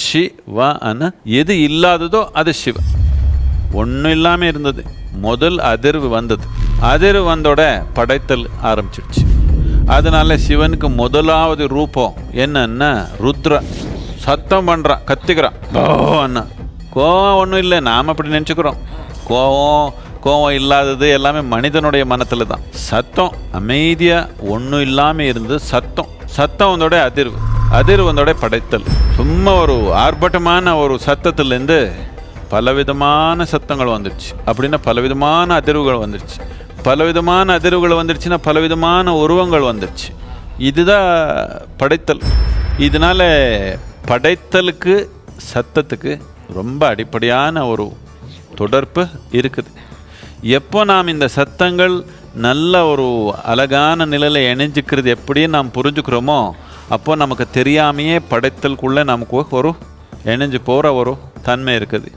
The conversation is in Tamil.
ஷிவன. எது இல்லாததோ அது சிவ. ஒன்றும் இல்லாமல் இருந்தது. முதல் அதிர்வு வந்தது. அதிர்வு வந்தோட படைத்தல் ஆரம்பிச்சிடுச்சு. அதனால சிவனுக்கு முதலாவது ரூபம் என்னன்னா ருத்ர. சத்தம் பண்ணுறான், கத்திக்கிறான். அண்ணா கோவம் ஒன்றும் இல்லை, நாம் அப்படி நினச்சிக்கிறோம். கோவம் இல்லாதது எல்லாமே மனிதனுடைய மனத்தில் தான். சத்தம் அமைதியாக ஒன்றும் இல்லாமல் இருந்து சத்தம் வந்தோட அதிர்வு வந்தோட படைத்தல். சும்மா ஒரு ஆர்ப்பாட்டமான ஒரு சத்தத்துலேருந்து பலவிதமான சத்தங்கள் வந்துடுச்சு. அப்படின்னா பலவிதமான அதிர்வுகள் வந்துடுச்சு. பலவிதமான அதிர்வுகள் வந்துடுச்சுன்னா பலவிதமான உருவங்கள் வந்துடுச்சு. இதுதான் படைத்தல். இதனால் படைத்தலுக்கு சத்தத்துக்கு ரொம்ப அடிப்படையான ஒரு தொடர்பு இருக்குது. எப்போ நாம் இந்த சத்தங்கள் நல்ல ஒரு அழகான நிலையில் இணைஞ்சிக்கிறது எப்படின்னு நாம் புரிஞ்சுக்கிறோமோ அப்போ நமக்கு தெரியாமையே படைத்தலுக்குள்ளே நமக்கு ஒரு இணைஞ்சு போகிற ஒரு தன்மை இருக்குது.